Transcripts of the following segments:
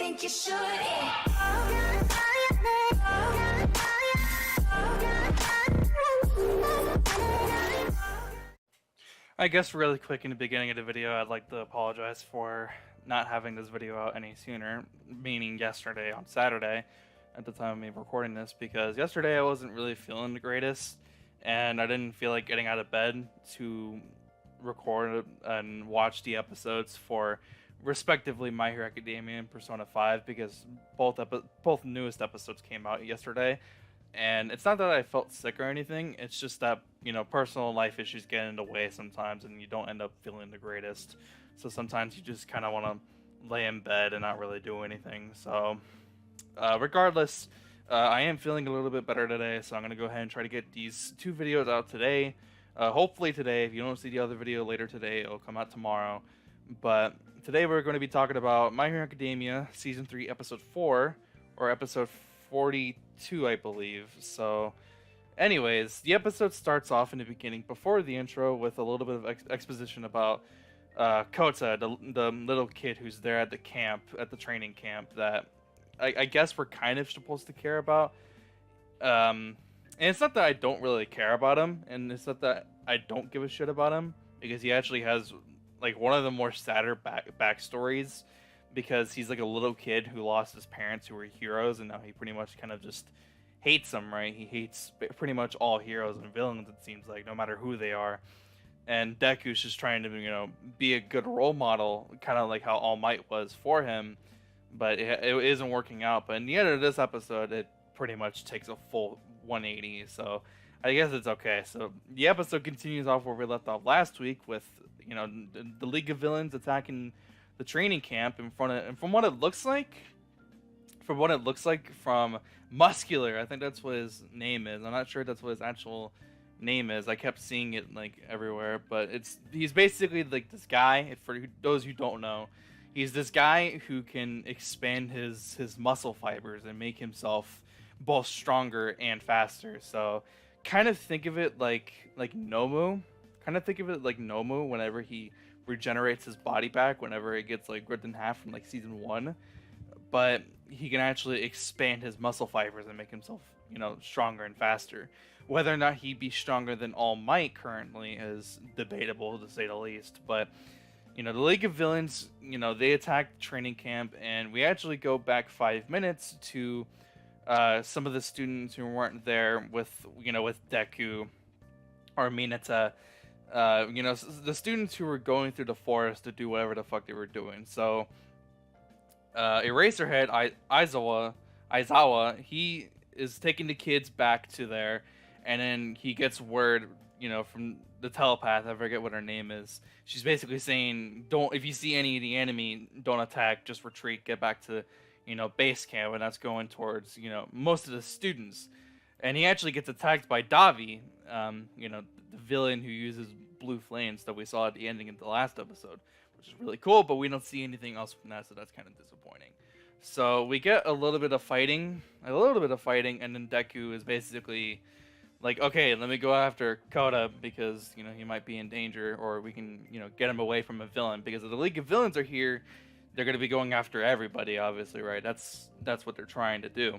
think you should. I guess really quick in the beginning of the video, I'd like to apologize for not having this video out any sooner, meaning yesterday on Saturday at the time of me recording this, because yesterday I wasn't really feeling the greatest and I didn't feel like getting out of bed to record and watch the episodes for respectively My Hero Academia and Persona 5, because both newest episodes came out yesterday. And it's not that I felt sick or anything, it's just that, you know, personal life issues get in the way sometimes and you don't end up feeling the greatest. So sometimes you just kind of want to lay in bed and not really do anything. So regardless, I am feeling a little bit better today, so I'm going to go ahead and try to get these two videos out today. Hopefully today. If you don't see the other video later today, it'll come out tomorrow. But today we're going to be talking about My Hero Academia Season 3 Episode 4, or Episode 42, I believe. So anyways, the episode starts off in the beginning before the intro with a little bit of exposition about Kota, the little kid who's there at the camp, at the training camp, that I guess we're kind of supposed to care about. And it's not that I don't really care about him, and it's not that I don't give a shit about him, because he actually has like one of the more sadder backstories, because he's like a little kid who lost his parents who were heroes, and now he pretty much kind of just hates them, right? He hates pretty much all heroes and villains, it seems like, no matter who they are. And Deku's just trying to, you know, be a good role model, kind of like how All Might was for him, but it isn't working out. But in the end of this episode, it pretty much takes a full 180, so I guess it's okay. So the episode continues off where we left off last week with, you know, the League of Villains attacking the training camp in front of, and from what it looks like from Muscular, I think that's what his name is. I'm not sure that's what his actual name is. I kept seeing it like everywhere, but he's basically like this guy. For those who don't know, he's this guy who can expand his muscle fibers and make himself both stronger and faster. So kind of think of it like Nomu. Kind of think of it like Nomu whenever he regenerates his body back, whenever it gets like ripped in half from like season 1. But he can actually expand his muscle fibers and make himself, you know, stronger and faster. Whether or not he'd be stronger than All Might currently is debatable, to say the least. But, you know, the League of Villains, you know, they attack training camp, and we actually go back 5 minutes to some of the students who weren't there with, you know, with Deku or Mineta. You know, the students who were going through the forest to do whatever the fuck they were doing. So Eraserhead Aizawa, he is taking the kids back to there, and then he gets word, you know, from the telepath, I forget what her name is. She's basically saying, if you see any of the enemy, don't attack, just retreat, get back to, you know, base camp, and that's going towards, you know, most of the students. And he actually gets attacked by Davi, you know, the villain who uses blue flames that we saw at the ending of the last episode, which is really cool, but we don't see anything else from that, so that's kind of disappointing. So we get a little bit of fighting, and then Deku is basically like, okay, let me go after Kota, because, you know, he might be in danger, or we can, you know, get him away from a villain, because if the League of Villains are here, they're going to be going after everybody, obviously, right? That's what they're trying to do.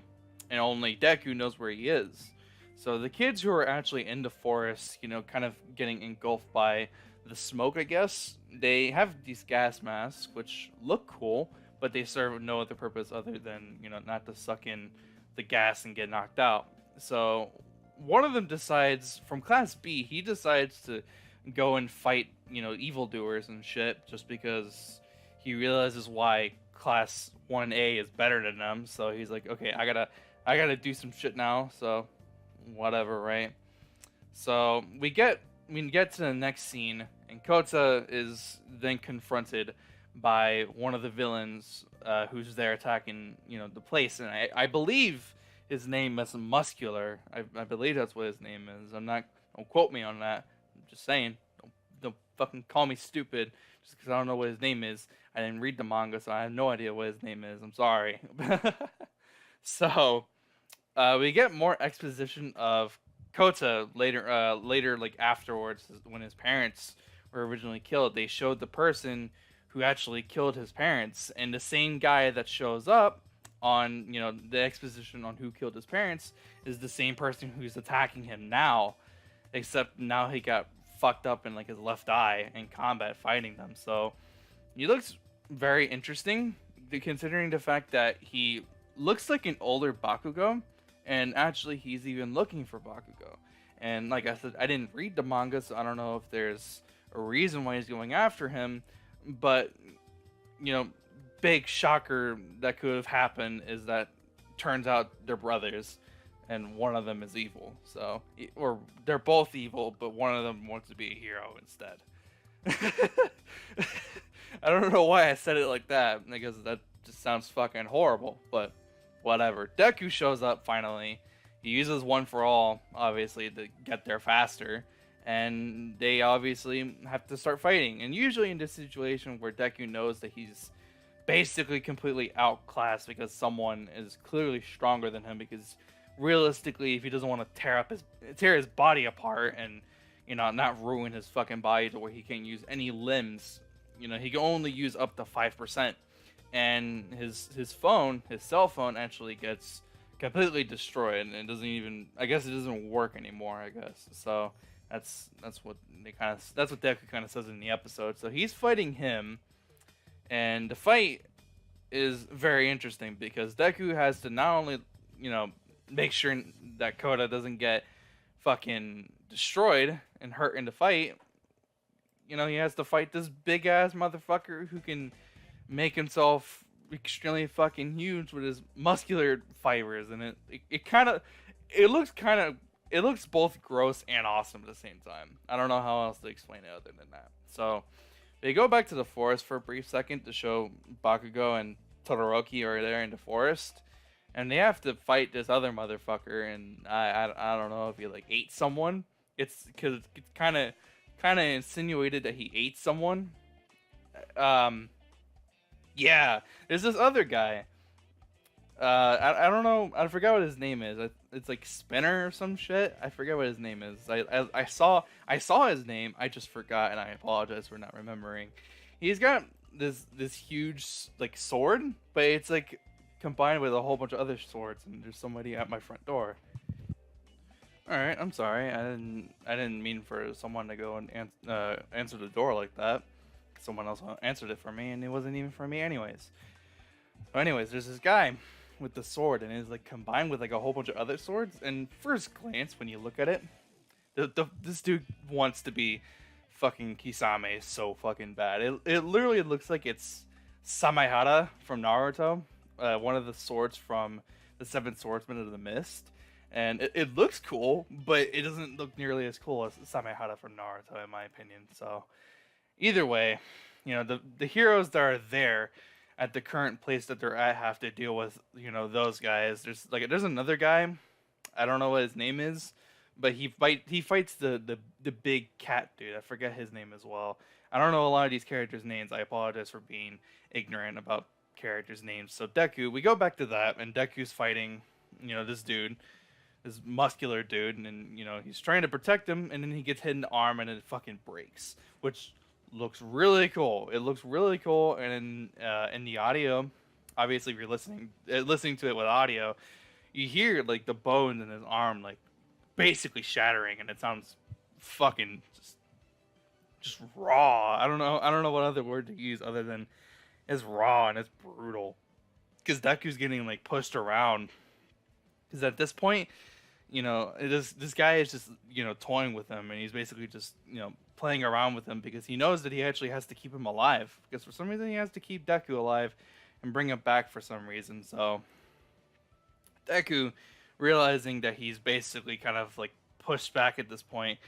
And only Deku knows where he is. So the kids who are actually in the forest, you know, kind of getting engulfed by the smoke, I guess, they have these gas masks, which look cool, but they serve no other purpose other than, you know, not to suck in the gas and get knocked out. So one of them decides, from Class B, he decides to go and fight, you know, evildoers and shit, just because he realizes why Class 1A is better than them. So he's like, okay, I gotta do some shit now, so whatever, right? So we get to the next scene, and Kota is then confronted by one of the villains who's there attacking, you know, the place, and I believe his name is Muscular. I believe that's what his name is. Don't quote me on that. I'm just saying. Don't fucking call me stupid just because I don't know what his name is. I didn't read the manga, so I have no idea what his name is. I'm sorry. So we get more exposition of Kota later, like afterwards, when his parents were originally killed. They showed the person who actually killed his parents, and the same guy that shows up on the exposition on who killed his parents is the same person who's attacking him now, except now he got fucked up in like his left eye in combat fighting them. So he looks very interesting, considering the fact that he looks like an older Bakugo, and actually he's even looking for Bakugo. And like I said, I didn't read the manga, so I don't know if there's a reason why he's going after him, but big shocker that could have happened is that turns out they're brothers, and one of them is evil. So, or they're both evil, but one of them wants to be a hero instead. I don't know why I said it like that, because that just sounds fucking horrible, but whatever. Deku shows up finally. He uses One for All, obviously, to get there faster, and they obviously have to start fighting. And usually in this situation where Deku knows that he's basically completely outclassed because someone is clearly stronger than him, because realistically, if he doesn't want to tear his body apart and not ruin his fucking body to where he can't use any limbs, he can only use up to 5%. And his cell phone actually gets completely destroyed, and it doesn't even, I guess it doesn't work anymore, I guess. So that's what Deku kind of says in the episode. So he's fighting him, and the fight is very interesting because Deku has to not only make sure that Kota doesn't get fucking destroyed and hurt in the fight. He has to fight this big ass motherfucker who can make himself extremely fucking huge with his muscular fibers, and it looks both gross and awesome at the same time. I don't know how else to explain it other than that. So they go back to the forest for a brief second to show Bakugo and Todoroki are there in the forest, and they have to fight this other motherfucker. And I don't know if he like ate someone. It's because it's kind of insinuated that he ate someone. Yeah, there's this other guy. I don't know. I forgot what his name is. It's like Spinner or some shit. I forget what his name is. I saw his name. I just forgot, and I apologize for not remembering. He's got this huge like sword, but it's like combined with a whole bunch of other swords, and there's somebody at my front door. All right, I'm sorry. I didn't mean for someone to go and answer the door like that. Someone else answered it for me, and it wasn't even for me anyways. But anyways, there's this guy with the sword, and it's like combined with like a whole bunch of other swords. And first glance, when you look at it, this dude wants to be fucking Kisame so fucking bad. It literally looks like it's Samehara from Naruto, one of the swords from the Seven Swordsmen of the Mist. And it looks cool, but it doesn't look nearly as cool as Samehara from Naruto, in my opinion. So either way, the heroes that are there at the current place that they're at have to deal with, those guys. There's another guy, I don't know what his name is, but he fights the big cat dude. I forget his name as well. I don't know a lot of these characters' names. I apologize for being ignorant about characters' names. So Deku, we go back to that, and Deku's fighting, this dude, this muscular dude, and then, he's trying to protect him, and then he gets hit in the arm, and it fucking breaks, which looks really cool. It looks really cool, and in the audio, obviously, if you're listening to it with audio, you hear like the bones in his arm like basically shattering, and it sounds fucking just raw. I don't know what other word to use other than it's raw and it's brutal. Because Deku's getting like pushed around. Because at this point, this guy is just toying with him, and he's basically just playing around with him because he knows that he actually has to keep him alive. Because for some reason he has to keep Deku alive and bring him back for some reason. So Deku, realizing that he's basically kind of like pushed back at this point,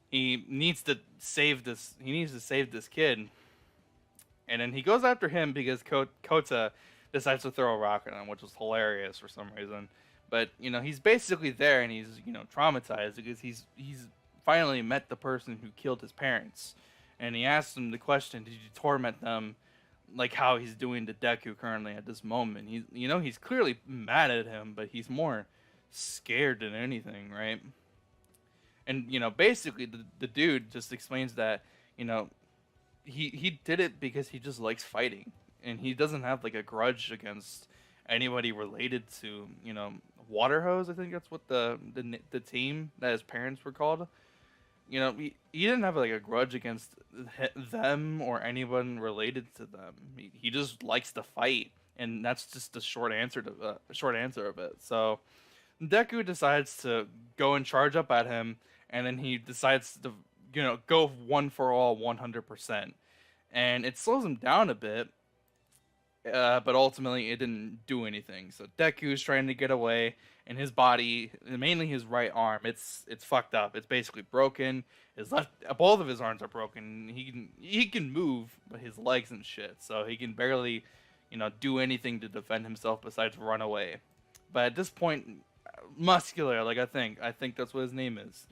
he needs to save this. He needs to save this kid, and then he goes after him because Kota decides to throw a rock at him, which was hilarious for some reason. But he's basically there, and he's traumatized because he's finally met the person who killed his parents, and he asks him the question: did you torment them like how he's doing to Deku currently at this moment? He's clearly mad at him, but he's more scared than anything, right? And basically the dude just explains that he did it because he just likes fighting, and he doesn't have like a grudge against anybody related to, Water Hose. I think that's what the team that his parents were called. He didn't have like a grudge against them or anyone related to them. He just likes to fight, and that's just the short answer of it. So Deku decides to go and charge up at him, and then he decides to go one for all 100%, and it slows him down a bit. But ultimately, it didn't do anything. So Deku's trying to get away, and his body, mainly his right arm, it's fucked up. It's basically broken. Both of his arms are broken. He can move, but his legs and shit. So he can barely, do anything to defend himself besides run away. But at this point, Muscular, like I think that's what his name is.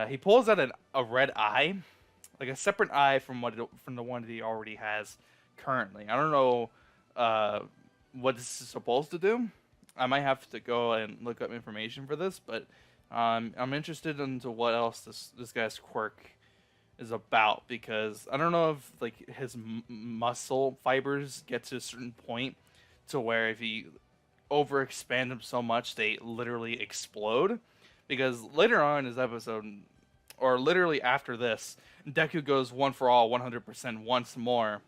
He pulls out a red eye, like a separate eye from the one that he already has currently. I don't know what this is supposed to do. I might have to go and look up information for this, but I'm interested into what else this guy's quirk is about, because I don't know if like his muscle fibers get to a certain point to where if he overexpand them so much they literally explode. Because later on in his episode, or literally after this, Deku goes one for all 100% once more,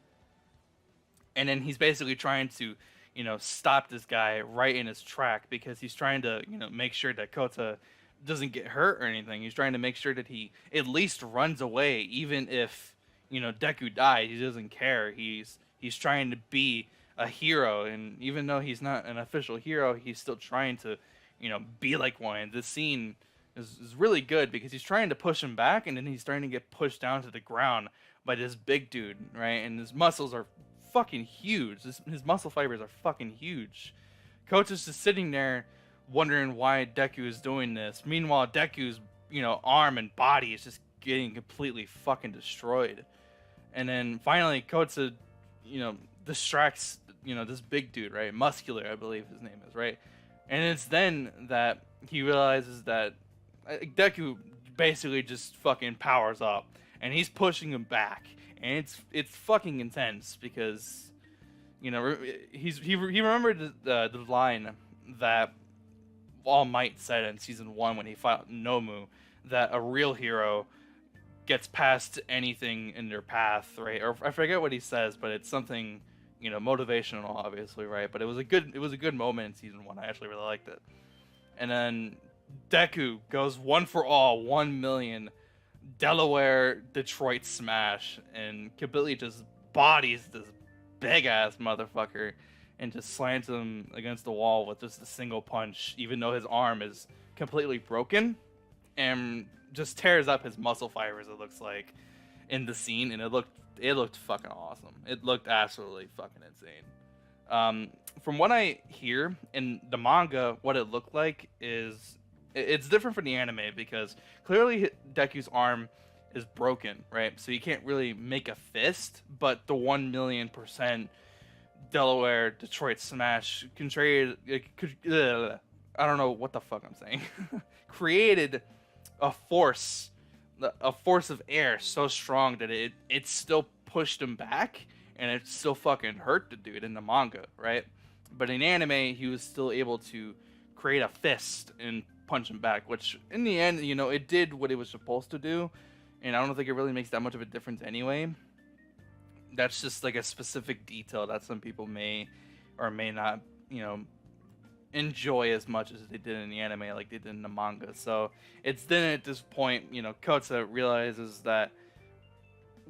and then he's basically trying to, stop this guy right in his track, because he's trying to, make sure that Kota doesn't get hurt or anything. He's trying to make sure that he at least runs away, even if, Deku dies. He doesn't care. He's trying to be a hero, and even though he's not an official hero, he's still trying to, be like one. And this scene is really good because he's trying to push him back, and then he's starting to get pushed down to the ground by this big dude, right? And his muscles are fucking huge. His muscle fibers are fucking huge. Kota's just sitting there wondering why Deku is doing this. Meanwhile, Deku's, arm and body is just getting completely fucking destroyed. And then finally, Kota, distracts, this big dude, right? Muscular, I believe his name is, right? And it's then that he realizes that Deku basically just fucking powers up, and he's pushing him back. And it's fucking intense because, he remembered the line that All Might said in season 1 when he fought Nomu, that a real hero gets past anything in their path, right? Or I forget what he says, but it's something, motivational, obviously, right? But it was a good moment in season 1. I actually really liked it. And then Deku goes one for all, 1,000,000. Delaware Detroit smash, and completely just bodies this big ass motherfucker and just slams him against the wall with just a single punch, even though his arm is completely broken, and just tears up his muscle fibers, it looks like, in the scene. And it looked fucking awesome. It looked absolutely fucking insane. From what I hear in the manga, what it looked like is it's different from the anime, because clearly Deku's arm is broken, right? So you can't really make a fist, but the 1,000,000% Delaware Detroit smash I don't know what the fuck I'm saying. Created a force of air so strong that it still pushed him back, and it still fucking hurt the dude in the manga, right? But in anime, he was still able to create a fist and punch him back, which in the end, it did what it was supposed to do, and I don't think it really makes that much of a difference anyway. That's just like a specific detail that some people may or may not, enjoy as much as they did in the anime, like they did in the manga. So it's then at this point, Kota realizes that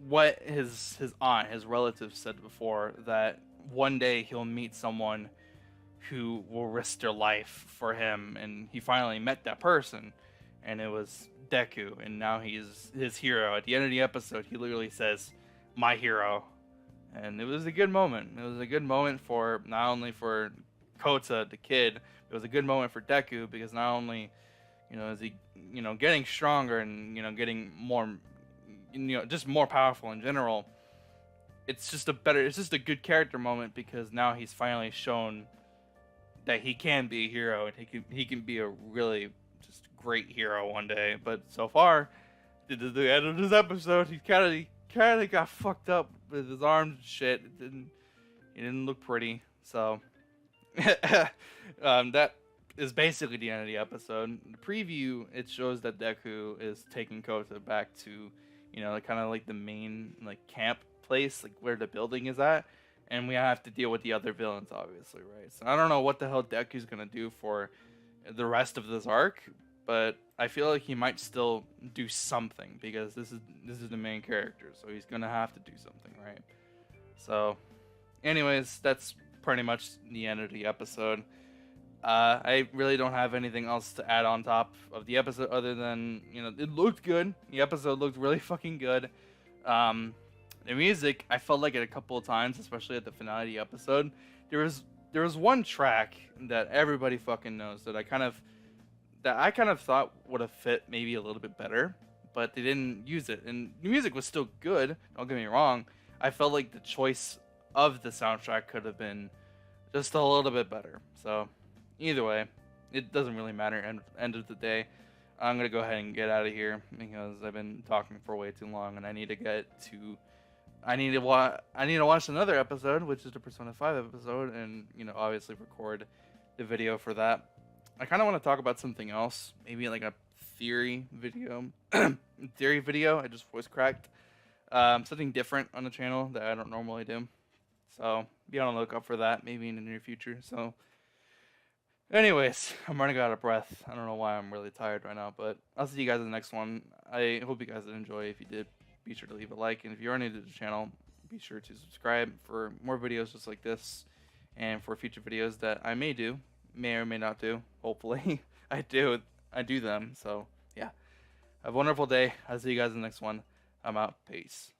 what his aunt, his relative, said before, that one day he'll meet someone who will risk their life for him, and he finally met that person, and it was Deku, and now he's his hero. At the end of the episode, he literally says, "My hero," and it was a good moment. It was a good moment for not only for Kota, the kid, it was a good moment for Deku, because not only, is he, getting stronger and, getting more, just more powerful in general, it's just a good character moment, because now he's finally shown that he can be a hero, and he can be a really just great hero one day. But so far, the end of this episode, kind of got fucked up with his arms and shit. He didn't look pretty. So that is basically the end of the episode. The preview, it shows that Deku is taking Kota back to, kind of like the main like camp place, like where the building is at, and we have to deal with the other villains, obviously, right? So I don't know what the hell Deku's gonna do for the rest of this arc, but I feel like he might still do something because this is the main character, so he's gonna have to do something, right? So, anyways, that's pretty much the end of the episode. I really don't have anything else to add on top of the episode other than, it looked good. The episode looked really fucking good. The music, I felt like it a couple of times, especially at the finale of the episode. There was one track that everybody fucking knows that I kind of thought would have fit maybe a little bit better, but they didn't use it. And the music was still good, don't get me wrong. I felt like the choice of the soundtrack could have been just a little bit better. So either way, it doesn't really matter. End of the day, I'm gonna go ahead and get out of here because I've been talking for way too long, and I need to watch another episode, which is the Persona 5 episode, and obviously record the video for that. I kind of want to talk about something else, maybe like a theory video. I just voice cracked. Something different on the channel that I don't normally do. So be on the lookout for that, maybe in the near future. So anyways, I'm running out of breath. I don't know why I'm really tired right now, but I'll see you guys in the next one. I hope you guys did enjoy. If you did, be sure to leave a like. And if you're new to the channel, be sure to subscribe for more videos just like this. And for future videos that I may or may not do. Hopefully I do them. So yeah, have a wonderful day. I'll see you guys in the next one. I'm out. Peace.